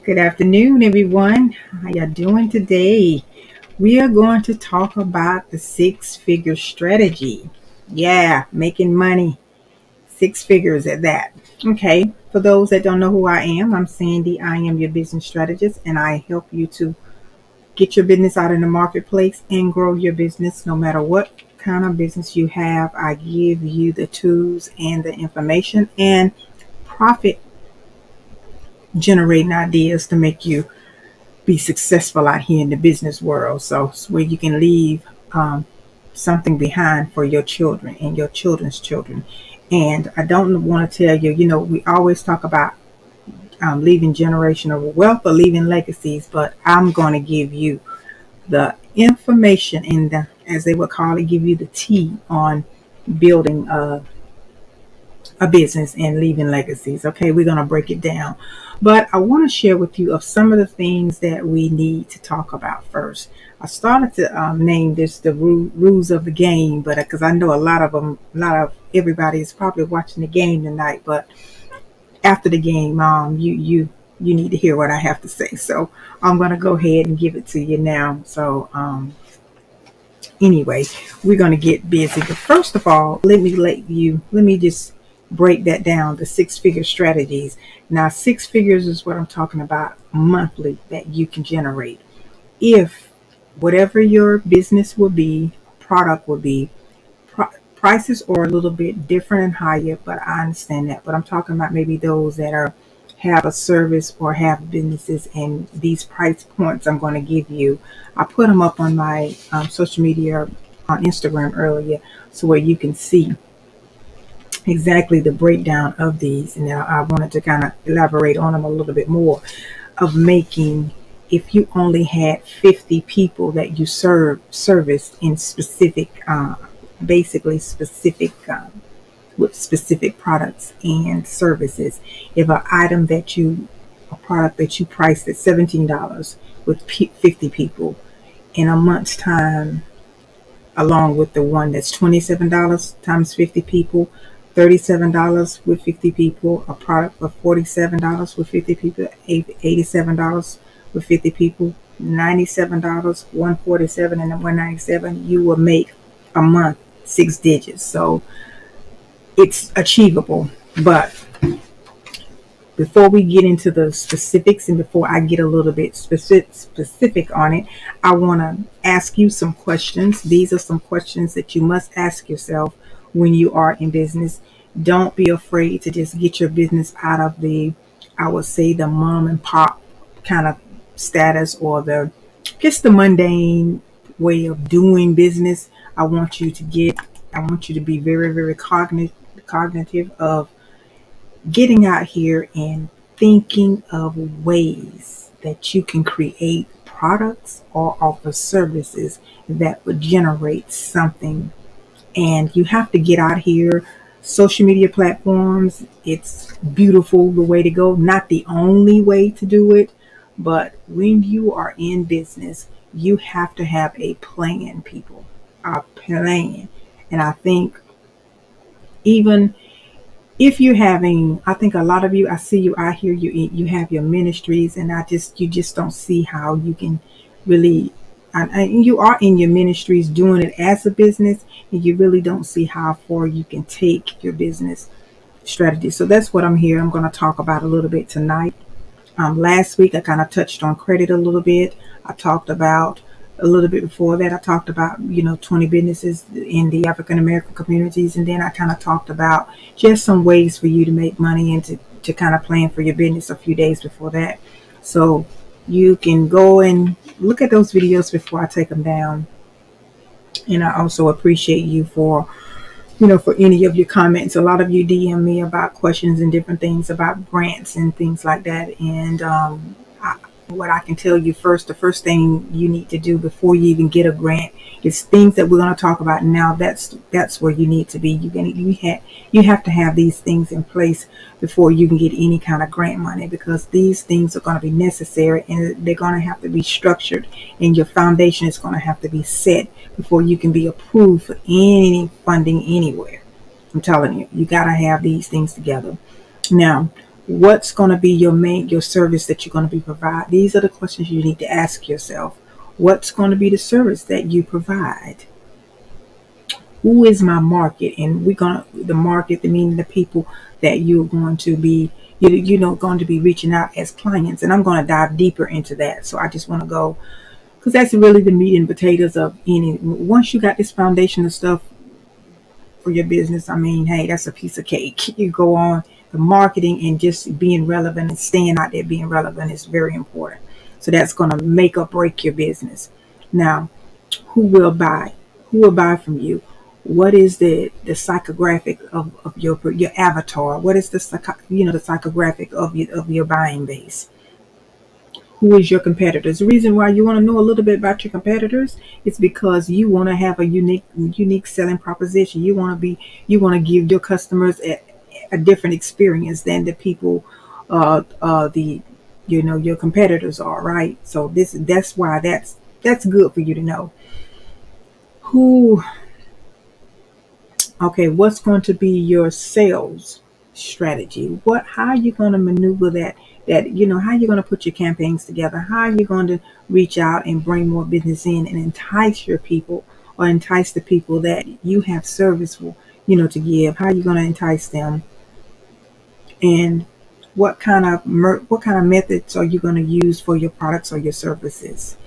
Good afternoon, everyone. How y'all doing today? We are going to talk about the six-figure strategy. Yeah, making money, six figures at that. Okay, for those that don't know who I am, I'm Sandy. I am your business strategist, and I help you to get your business out in the marketplace and grow your business no matter what kind of business you have. I give you the tools and the information and profit generating ideas to make you be successful out here in the business world. So it's where you can leave something behind for your children and your children's children. And I don't want to tell you, we always talk about leaving generational wealth or leaving legacies, but I'm going to give you the information in the, as they would call it, give you the tea on building a business and leaving legacies. Okay, we're going to break it down. But I want to share with you of some of the things that we need to talk about first. I started to name this the rules of the game, but because I know a lot of everybody is probably watching the game tonight. But after the game, you need to hear what I have to say. So I'm going to go ahead and give it to you now. So anyway, we're going to get busy. But first of all, let me just break that down, the six-figure strategies. Now, six figures is what I'm talking about monthly that you can generate. If whatever your business will be, product will be, prices are a little bit different and higher, but I understand that. But I'm talking about maybe those that have a service or have businesses, and these price points I'm going to give you. I put them up on my social media on Instagram earlier, so where you can see exactly the breakdown of these. And now I wanted to kind of elaborate on them a little bit more of making, if you only had 50 people that you service in specific, basically specific, with specific products and services. If a product that you priced at $17 with 50 people in a month's time, along with the one that's $27 times 50 people, $37 with 50 people, a product for $47 with 50 people, $87 with 50 people, $97, $147, and then $197, you will make a month six digits. So it's achievable. But before we get into the specifics and before I get a little bit specific on it, I want to ask you some questions. These are some questions that you must ask yourself when you are in business. Don't be afraid to just get your business out of I would say, the mom and pop kind of status, or just the mundane way of doing business. I want you to be very, very cognitive of getting out here and thinking of ways that you can create products or offer services that would generate something. And you have to get out here. Social media platforms, it's beautiful, the way to go. Not the only way to do it, but when you are in business, you have to have a plan, people. A plan. And I think even if you're having, I think a lot of you, I see you out here, you have your ministries, and you just don't see how you can really, and you are in your ministries doing it as a business, and you really don't see how far you can take your business strategy. So that's what I'm here. I'm going to talk about a little bit tonight. Last week I kind of touched on credit a little bit. I talked about a little bit before that. I talked about 20 businesses in the African American communities, and then I kind of talked about just some ways for you to make money and to kind of plan for your business a few days before that. So you can go and look at those videos before I take them down. And I also appreciate you for any of your comments. A lot of you DM me about questions and different things about grants and things like that. And what I can tell you first, the first thing you need to do before you even get a grant is things that we're going to talk about now. That's where you need to be. You have to have these things in place before you can get any kind of grant money, because these things are going to be necessary, and they're going to have to be structured, and your foundation is going to have to be set before you can be approved for any funding anywhere. I'm telling you, you got to have these things together. Now, What's going to be your service that you're going to be provide? These are the questions you need to ask yourself. What's going to be the service that you provide? Who is my market? And we're going to the market, the meaning the people that you're going to be going to be reaching out as clients. And I'm going to dive deeper into that. So I just want to go, because that's really the meat and potatoes of any. Once you got this foundation of stuff for your business, I mean, hey, that's a piece of cake. You go on the marketing, and just being relevant and staying out there being relevant is very important. So that's going to make or break your business. Now, who will buy? Who will buy from you? What is the psychographic of your avatar? What is the the psychographic of your buying base? Who is your competitors? The reason why you want to know a little bit about your competitors is because you want to have a unique selling proposition. You want to give your customers a different experience than the people the your competitors are, right? So that's why that's good for you to know. Who Okay, what's going to be your sales strategy? How are you going to maneuver how are you going to put your campaigns together? How are you going to reach out and bring more business in and entice your people, or entice the people that you have service for, to give? How are you going to entice them? And what kind of methods are you going to use for your products or your services?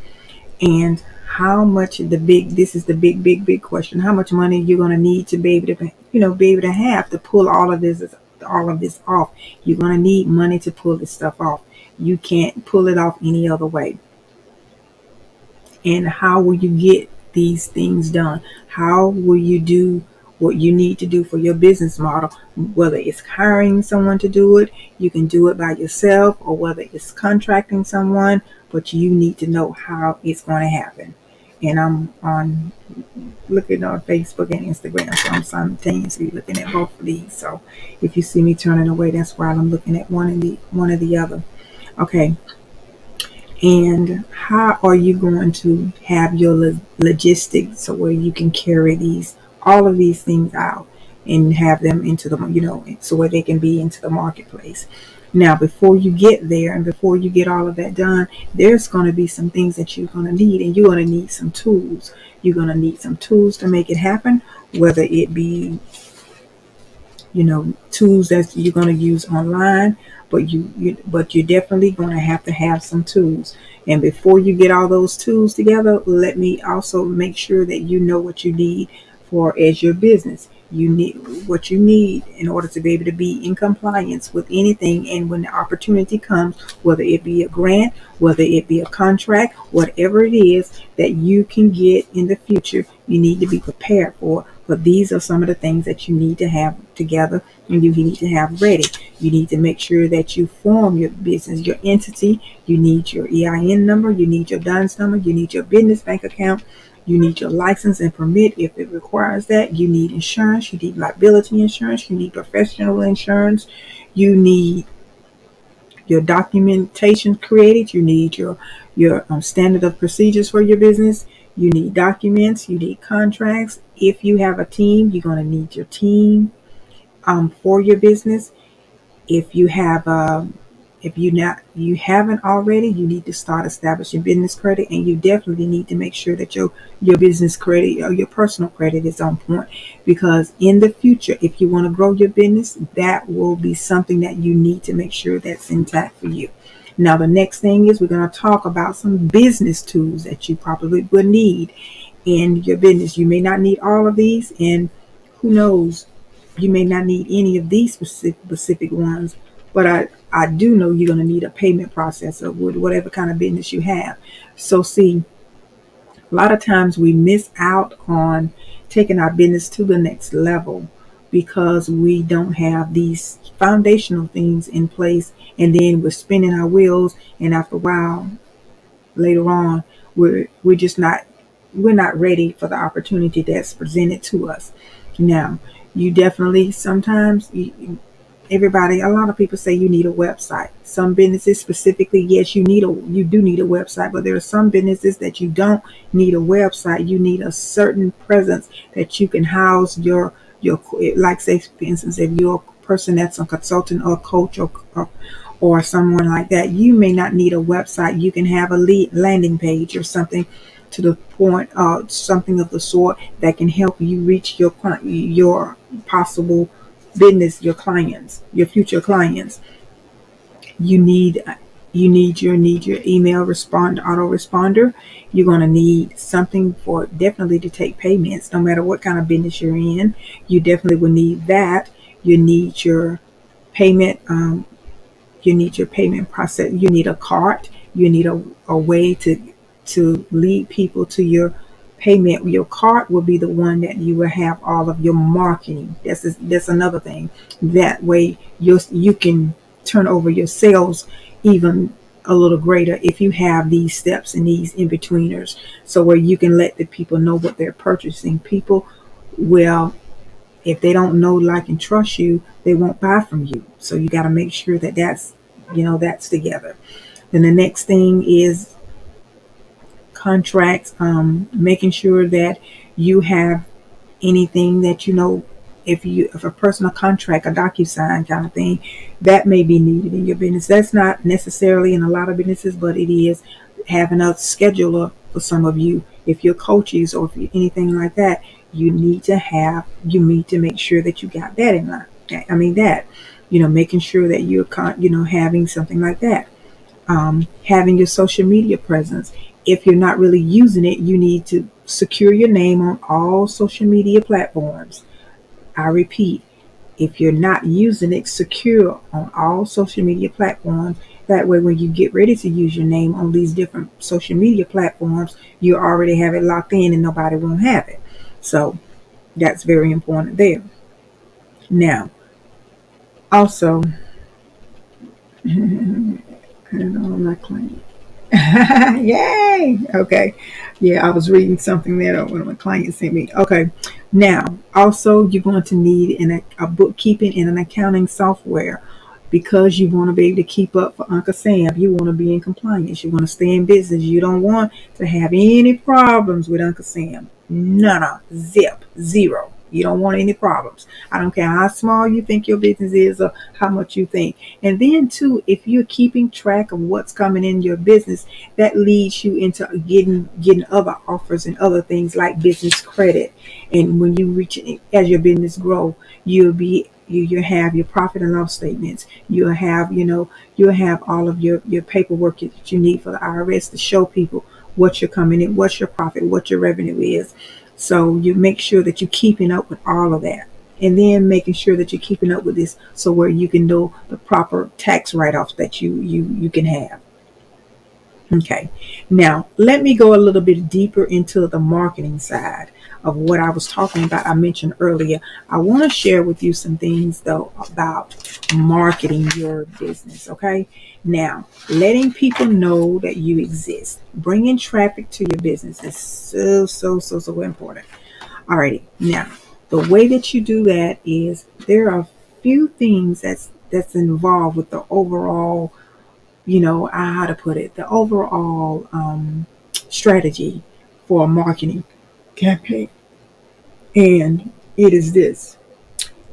And how much this is the big question. How much money you're going to need to be able to be able to have to pull all of this off? You're going to need money to pull this stuff off. You can't pull it off any other way. And how will you get these things done? How will you do what you need to do for your business model? Whether it's hiring someone to do it, you can do it by yourself, or whether it's contracting someone, but you need to know how it's going to happen. And I'm on looking on Facebook and Instagram, so I'm simultaneously looking at both of these. So if you see me turning away, that's why I'm looking at one or the other. Okay. And how are you going to have your logistics so where you can carry all of these things out and have them into the, so where they can be into the marketplace? Now, before you get there and before you get all of that done, there's going to be some things that you're going to need, and you're going to need some tools. You're going to need some tools to make it happen, whether it be tools that you're going to use online, but you're definitely going to have some tools. And before you get all those tools together, let me also make sure that you know what you need for as your business. You need what you need in order to be able to be in compliance with anything. And when the opportunity comes, whether it be a grant, whether it be a contract, whatever it is that you can get in the future, you need to be prepared for. But these are some of the things that you need to have together and you need to have ready. You need to make sure that you form your business, your entity. You need your EIN number. You need your DUNS number. You need your business bank account. You need your license and permit if it requires that. You need insurance. You need liability insurance. You need professional insurance. You need your documentation created. You need your standard of procedures for your business. You need documents. You need contracts. If you have a team, you're going to need your team for your business. If you have you haven't already, you need to start establishing business credit, and you definitely need to make sure that your business credit or your personal credit is on point, because in the future, if you want to grow your business, that will be something that you need to make sure that's intact for you. Now, the next thing is we're going to talk about some business tools that you probably will need in your business. You may not need all of these, and who knows, you may not need any of these specific ones, but I do know you're going to need a payment processor with whatever kind of business you have. So see, a lot of times we miss out on taking our business to the next level because we don't have these foundational things in place, and then we're spinning our wheels, and after a while later on we're just not we're not ready for the opportunity that's presented to us. Now, you definitely sometimes a lot of people say you need a website. Some businesses specifically, yes, you do need a website, but there are some businesses that you don't need a website. You need a certain presence that you can house your like, say, for instance, if you're person that's a consultant or coach or someone like that, you may not need a website. You can have a lead landing page or something to the point, something of the sort that can help you reach your possible business, your clients, your future clients. You need your email autoresponder. You're going to need something for definitely to take payments, no matter what kind of business you're in. You definitely will need that. You need your payment. You need your payment process. You need a cart. You need a way to lead people to your payment. Your cart will be the one that you will have all of your marketing. That's another thing. That way you can turn over your sales even a little greater if you have these steps and these in-betweeners, so where you can let the people know what they're purchasing. People will, if they don't know, like, and trust you, they won't buy from you. So you got to make sure that that's together. Then the next thing is contracts, making sure that you have anything that if a personal contract, a DocuSign kind of thing, that may be needed in your business. That's not necessarily in a lot of businesses, but it is having a scheduler for some of you. If you're coaches or if you're anything like that, you need to make sure that you got that in line. I mean that, making sure that you're having something like that. Having your social media presence. If you're not really using it, you need to secure your name on all social media platforms. I repeat, if you're not using it, secure on all social media platforms. That way, when you get ready to use your name on these different social media platforms, you already have it locked in and nobody won't have it. So that's very important there. Now, also, I'm not claiming. Yay! Okay. Yeah, I was reading something there that one of my clients sent me. Okay. Now, also, you're going to need a bookkeeping and an accounting software, because you want to be able to keep up for Uncle Sam. You want to be in compliance. You want to stay in business. You don't want to have any problems with Uncle Sam. None. Zip. Zero. You don't want any problems. I don't care how small you think your business is or how much you think. And then too, if you're keeping track of what's coming in your business, that leads you into getting other offers and other things like business credit. And when you reach, as your business grow, you have your profit and loss statements. You'll have all of your paperwork that you need for the IRS to show people what you're coming in, what's your profit, what your revenue is. So you make sure that you're keeping up with all of that. And then making sure that you're keeping up with this, so where you can do the proper tax write-offs that you can have. Okay. Now, let me go a little bit deeper into the marketing side of what I was talking about. I mentioned earlier, I want to share with you some things, though, about marketing your business. Okay. Now, letting people know that you exist, bringing traffic to your business is so important. Alrighty. Now, the way that you do that is there are a few things that's involved with the overall, how to put it, the overall strategy for a marketing campaign. And it is this: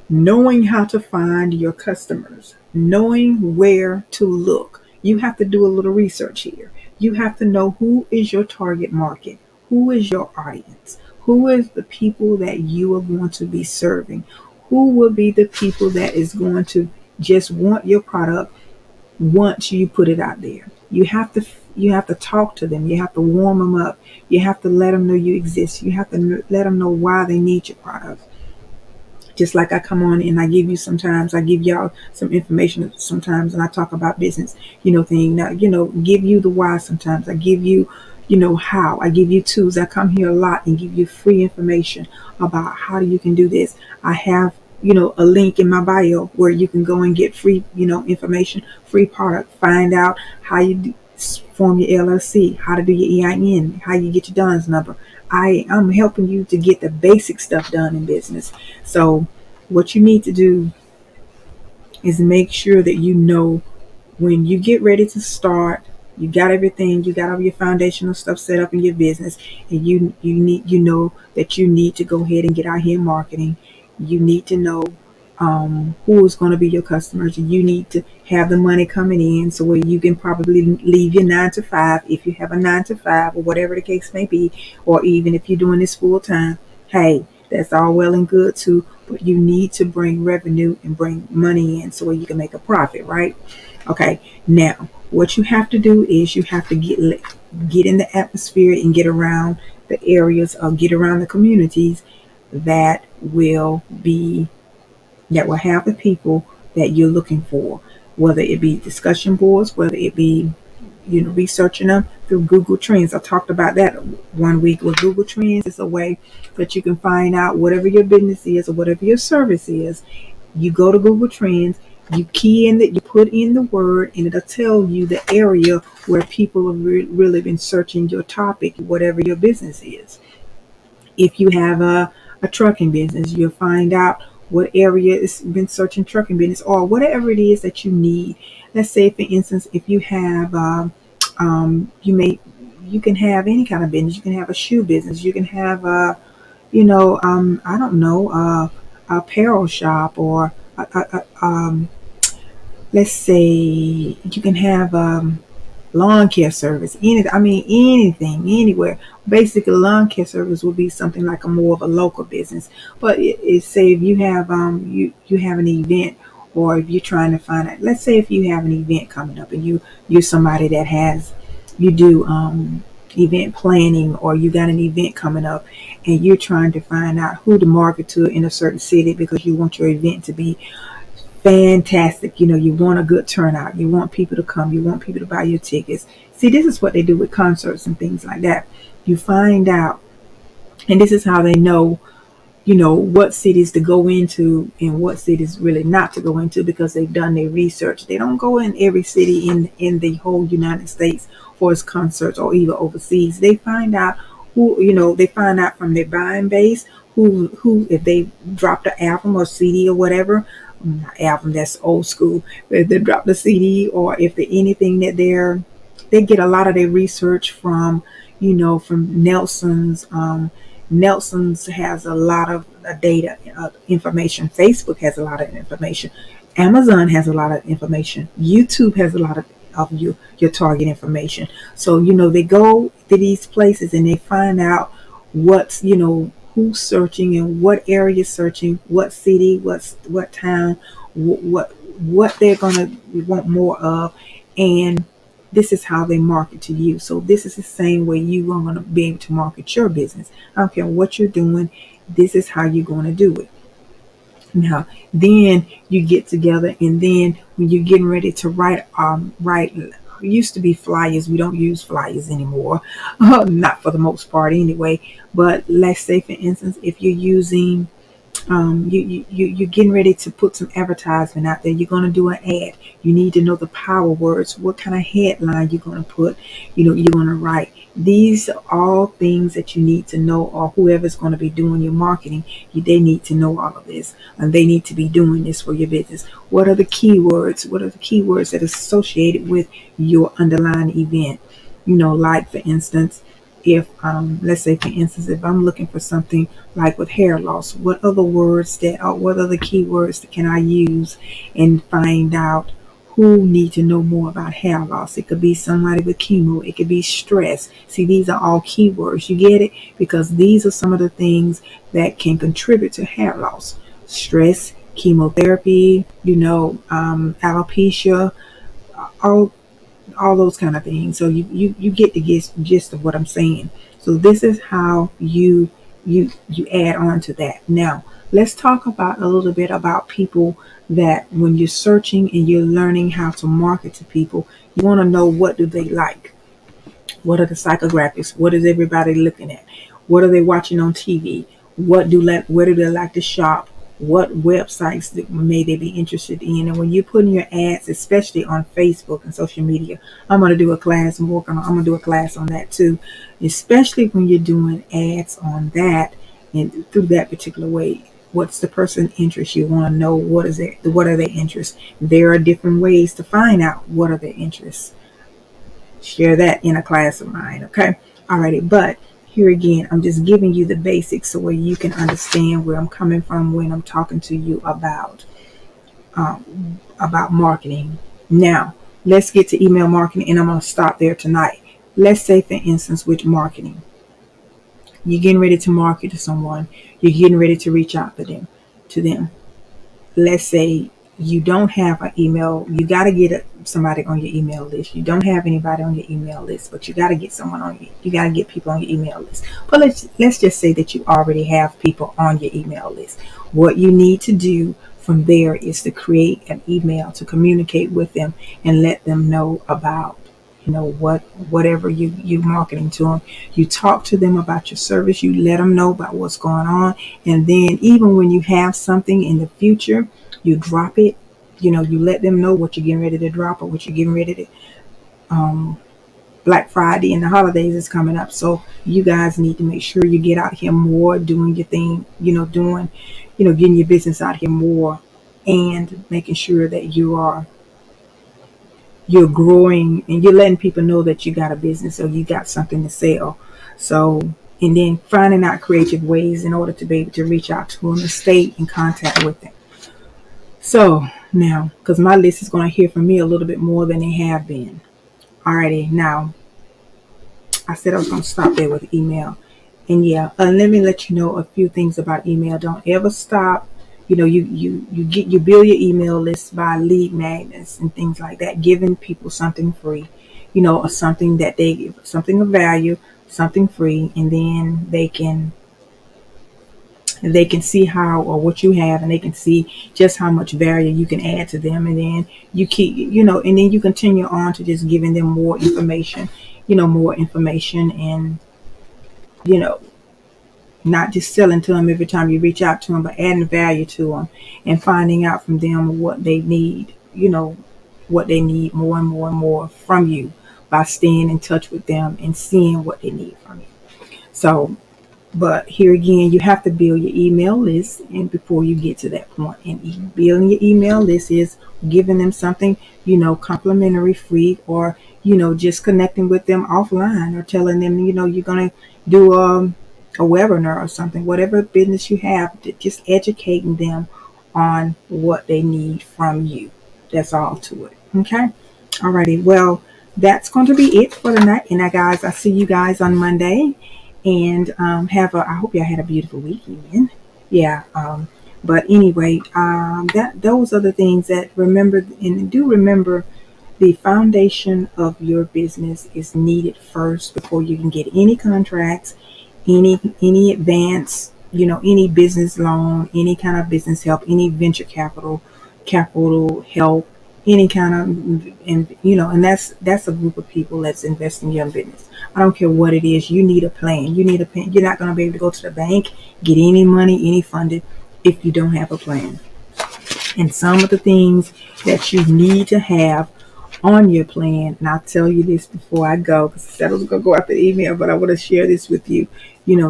knowing how to find your customers, knowing where to look. You have to do a little research here. You have to know who is your target market, who is your audience, who is the people that you are going to be serving, who will be the people that is going to just want your product once you put it out there. You have to talk to them. You have to warm them up. You have to let them know you exist. You have to let them know why they need your product. Just like I come on and I give y'all some information sometimes, and I talk about business, thing. Now, give you the why sometimes. I give you, how. I give you tools. I come here a lot and give you free information about how you can do this. I have, a link in my bio where you can go and get free, information, free product, find out how you form your LLC, how to do your EIN, how you get your DUNS number. I'm helping you to get the basic stuff done in business. So what you need to do is make sure that when you get ready to start, you got everything, you got all your foundational stuff set up in your business, and you know that you need to go ahead and get out here marketing. You need to know who is going to be your customers. You need to have the money coming in so where you can probably leave your 9 to 5 if you have a 9 to 5 or whatever the case may be, or even if you're doing this full time. Hey, that's all well and good too, but you need to bring revenue and bring money in so where you can make a profit, right? Okay, now what you have to do is you have to get in the atmosphere and get around the areas or get around the communities that will be that will have the people that you're looking for, whether it be discussion boards, whether it be researching them through Google Trends. I talked about that one week with Google Trends. It's a way that you can find out whatever your business is or whatever your service is. You go to Google Trends, you key in that, you put in the word, and it'll tell you the area where people have really been searching your topic, whatever your business is. If you have a trucking business, you'll find out what area has been searching trucking business or whatever it is that you need. Let's say, for instance, if you have, you can have any kind of business. You can have a shoe business. You can have, I don't know, a apparel shop or, let's say, you can have lawn care service. Anything, anywhere. Basically, lawn care service would be something like a more of a local business. But say if you have you have an event, or if you're trying to find out. Let's say if you have an event coming up, and you're somebody that has you do event planning, or you got an event coming up, and you're trying to find out who to market to in a certain city because you want your event to be fantastic. You want a good turnout. You want people to come. You want people to buy your tickets. See, this is what they do with concerts and things like that. You find out, and this is how they know, what cities to go into and what cities really not to go into, because they've done their research. They don't go in every city in the whole United States for its concerts or even overseas. They find out they find out from their buying base who if they dropped an album or CD or whatever. Album, that's old school. If they drop the CD, or if they anything that they get a lot of their research from from Nelson's. Nelson's has a lot of data information. Facebook has a lot of information. Amazon has a lot of information. YouTube has a lot of your target information. So they go to these places and they find out what's who's searching and what area searching, what city, what town, what they're gonna want more of, and this is how they market to you. So this is the same way you are going to be able to market your business. I don't care what you're doing. This is how you're going to do it. Now, then you get together, and then when you're getting ready to write, it used to be flyers. We don't use flyers anymore, not for the most part anyway. But let's say, for instance, if you're using you're getting ready to put some advertisement out there. You're going to do an ad. You need to know the power words, what kind of headline you're going to put, you're going to write. These are all things that you need to know, or whoever's going to be doing your marketing, they need to know all of this, and they need to be doing this for your business. What are the keywords? What are the keywords that are associated with your underlying event? Like, for instance, if let's say, for instance, if I'm looking for something like with hair loss, what other keywords that can I use and find out who need to know more about hair loss? It could be somebody with chemo. It could be stress. See, these are all keywords. You get it? Because these are some of the things that can contribute to hair loss. Stress, chemotherapy, alopecia, all those kind of things. So you get the gist of what I'm saying. So this is how you add on to that. Now let's talk about a little bit about people that when you're searching and you're learning how to market to people, you want to know, what do they like? What are the psychographics? What is everybody looking at? What are they watching on TV? Where do they like to shop? What websites may they be interested in? And when you're putting your ads, especially on Facebook and social media, I'm going to do a class. I'm going to do a class on that too, especially when you're doing ads on that and through that particular way. What's the person's interest? You want to know what are their interests. There are different ways to find out what are their interests. Share that in a class of mine, okay? Alrighty, but here again, I'm just giving you the basics so where you can understand where I'm coming from when I'm talking to you about about marketing. Now, let's get to email marketing, and I'm going to stop there tonight. Let's say, for instance, with marketing, you're getting ready to market to someone, you're getting ready to reach out to them. Let's say you don't have an email, you got to get somebody on your email list. You don't have anybody on your email list, but you got to get someone on you got to get people on your email list. But let's just say that you already have people on your email list. What you need to do from there is to create an email to communicate with them and let them know about whatever you marketing to them. You talk to them about your service, you let them know about what's going on, and then even when you have something in the future, you drop it. You let them know what you're getting ready to drop, or what you're getting ready to Black Friday and the holidays is coming up. So you guys need to make sure you get out here more, doing your thing, getting your business out here more, and making sure that you're growing and you're letting people know that you got a business or you got something to sell. So, and then finding out creative ways in order to be able to reach out to them and stay in contact with them. So now, because my list is going to hear from me a little bit more than they have been. Alrighty, now I said I was going to stop there with email. And yeah, let me let you know a few things about email. Don't ever stop. You build your email list by lead magnets and things like that, giving people something free, or something that they give, something of value, something free, and then they can see how or what you have, and they can see just how much value you can add to them, and then you keep, and then you continue on to just giving them more information, and you know not just selling to them every time you reach out to them, but adding value to them and finding out from them what they need, what they need more and more and more from you by staying in touch with them and seeing what they need from you. So, but here again, you have to build your email list, and before you get to that point, and building your email list is giving them something, complimentary, free, or just connecting with them offline, or telling them, you're gonna do a webinar or something, whatever business you have, just educating them on what they need from you. That's all to it. Okay. Alrighty. Well, that's going to be it for tonight. And guys, I see you guys on Monday. And I hope y'all had a beautiful weekend. Yeah. But anyway, those are the things that remember, and do remember, the foundation of your business is needed first before you can get any contracts, any advance, any business loan, any kind of business help, any venture capital help, any kind of, and that's a group of people that's investing in your business. I don't care what it is. You need a plan. You're not going to be able to go to the bank, get any money, any funding, if you don't have a plan. And some of the things that you need to have on your plan, and I'll tell you this before I go, because I said I was going to go after the email, but I want to share this with you.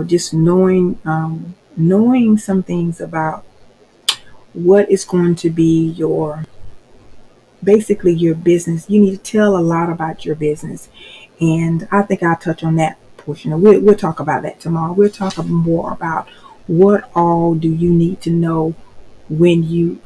Just knowing some things about what is going to be basically your business. You need to tell a lot about your business, and I think I'll touch on that portion. We'll talk about that tomorrow. We'll talk more about what all do you need to know when you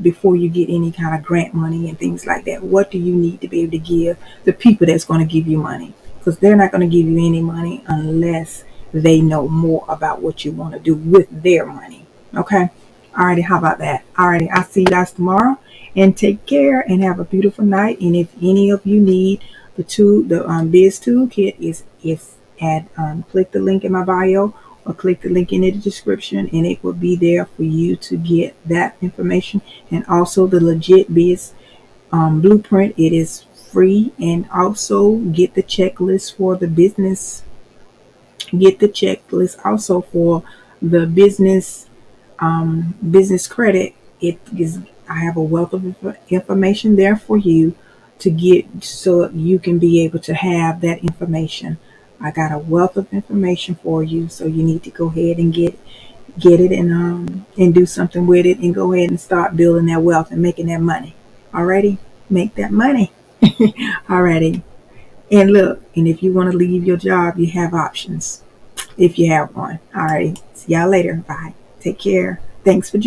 before you get any kind of grant money and things like that. What do you need to be able to give the people that's going to give you money? Because they're not going to give you any money unless they know more about what you want to do with their money. Okay. Alrighty, how about that? Alrighty, I'll see you guys tomorrow, and take care and have a beautiful night. And if any of you need the Biz Toolkit, is at click the link in my bio, or click the link in the description, and it will be there for you to get that information. And also the Legit Biz blueprint, it is free. And also get the checklist for the business. Get the checklist also for the business credit. I have a wealth of information there for you to get, so you can be able to have that information. I got a wealth of information for you, so you need to go ahead and get it, and do something with it, and go ahead and start building that wealth and making that money. Alrighty, make that money. Alrighty, and look, and if you want to leave your job, you have options if you have one. Alrighty, see y'all later. Bye. Take care. Thanks for joining.